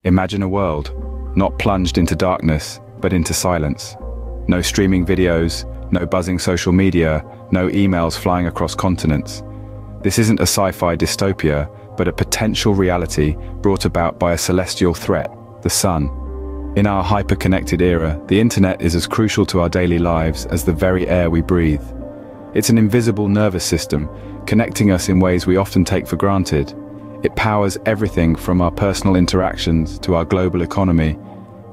Imagine a world, not plunged into darkness, but into silence. No streaming videos, no buzzing social media, no emails flying across continents. This isn't a sci-fi dystopia, but a potential reality brought about by a celestial threat, the sun. In our hyper-connected era, the internet is as crucial to our daily lives as the very air we breathe. It's an invisible nervous system, connecting us in ways we often take for granted. It powers everything from our personal interactions to our global economy,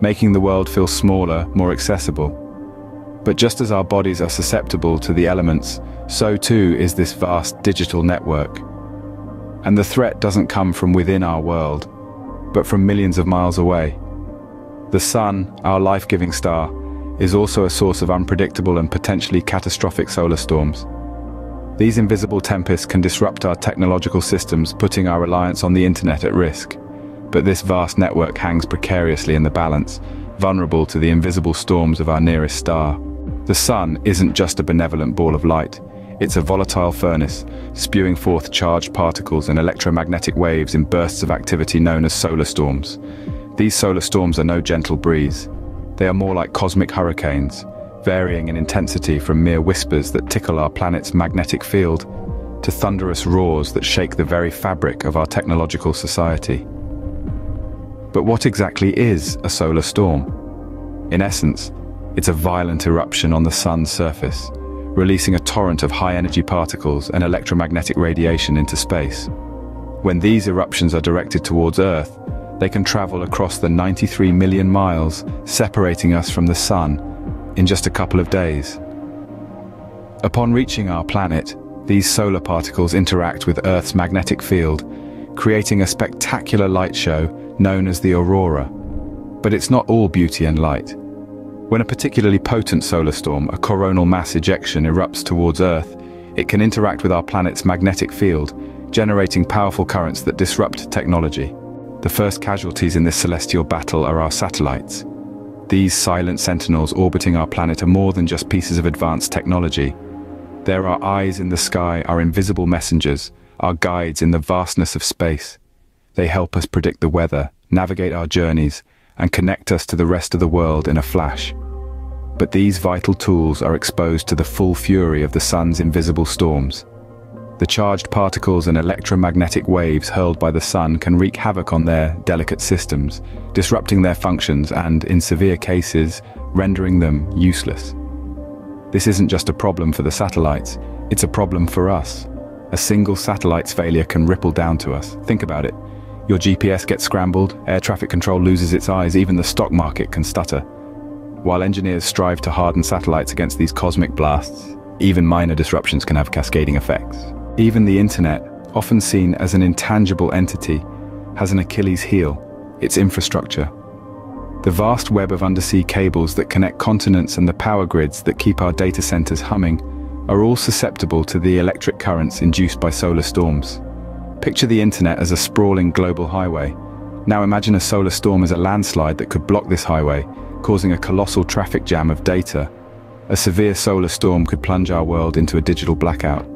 making the world feel smaller, more accessible. But just as our bodies are susceptible to the elements, so too is this vast digital network. And the threat doesn't come from within our world, but from millions of miles away. The sun, our life-giving star, is also a source of unpredictable and potentially catastrophic solar storms. These invisible tempests can disrupt our technological systems, putting our reliance on the internet at risk. But this vast network hangs precariously in the balance, vulnerable to the invisible storms of our nearest star. The sun isn't just a benevolent ball of light. It's a volatile furnace, spewing forth charged particles and electromagnetic waves in bursts of activity known as solar storms. These solar storms are no gentle breeze. They are more like cosmic hurricanes, varying in intensity from mere whispers that tickle our planet's magnetic field to thunderous roars that shake the very fabric of our technological society. But what exactly is a solar storm? In essence, it's a violent eruption on the sun's surface, releasing a torrent of high-energy particles and electromagnetic radiation into space. When these eruptions are directed towards Earth, they can travel across the 93 million miles separating us from the sun in just a couple of days. Upon reaching our planet, these solar particles interact with Earth's magnetic field, creating a spectacular light show known as the aurora. But it's not all beauty and light. When a particularly potent solar storm, a coronal mass ejection, erupts towards Earth, it can interact with our planet's magnetic field, generating powerful currents that disrupt technology. The first casualties in this celestial battle are our satellites. These silent sentinels orbiting our planet are more than just pieces of advanced technology. They're our eyes in the sky, our invisible messengers, our guides in the vastness of space. They help us predict the weather, navigate our journeys, and connect us to the rest of the world in a flash. But these vital tools are exposed to the full fury of the sun's invisible storms. The charged particles and electromagnetic waves hurled by the sun can wreak havoc on their delicate systems, disrupting their functions and, in severe cases, rendering them useless. This isn't just a problem for the satellites, it's a problem for us. A single satellite's failure can ripple down to us. Think about it. Your GPS gets scrambled, air traffic control loses its eyes, even the stock market can stutter. While engineers strive to harden satellites against these cosmic blasts, even minor disruptions can have cascading effects. Even the internet, often seen as an intangible entity, has an Achilles heel, its infrastructure. The vast web of undersea cables that connect continents and the power grids that keep our data centers humming are all susceptible to the electric currents induced by solar storms. Picture the internet as a sprawling global highway. Now imagine a solar storm as a landslide that could block this highway, causing a colossal traffic jam of data. A severe solar storm could plunge our world into a digital blackout.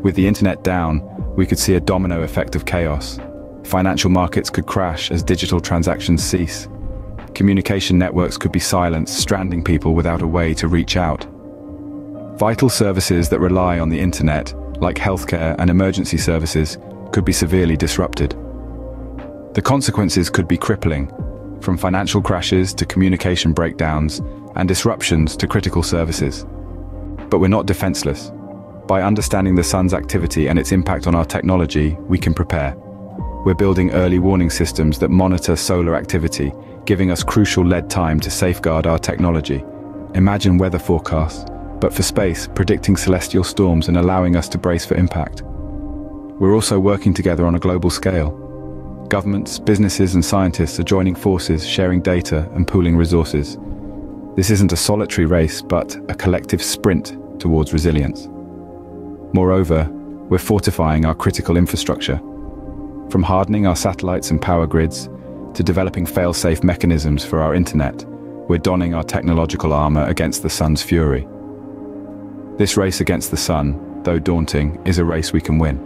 With the internet down, we could see a domino effect of chaos. Financial markets could crash as digital transactions cease. Communication networks could be silenced, stranding people without a way to reach out. Vital services that rely on the internet, like healthcare and emergency services, could be severely disrupted. The consequences could be crippling, from financial crashes to communication breakdowns and disruptions to critical services. But we're not defenseless. By understanding the sun's activity and its impact on our technology, we can prepare. We're building early warning systems that monitor solar activity, giving us crucial lead time to safeguard our technology. Imagine weather forecasts, but for space, predicting celestial storms and allowing us to brace for impact. We're also working together on a global scale. Governments, businesses, and scientists are joining forces, sharing data, and pooling resources. This isn't a solitary race, but a collective sprint towards resilience. Moreover, we're fortifying our critical infrastructure. From hardening our satellites and power grids, to developing fail-safe mechanisms for our internet, we're donning our technological armor against the sun's fury. This race against the sun, though daunting, is a race we can win.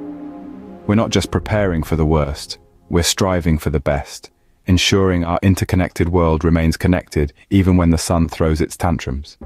We're not just preparing for the worst, we're striving for the best, ensuring our interconnected world remains connected even when the sun throws its tantrums.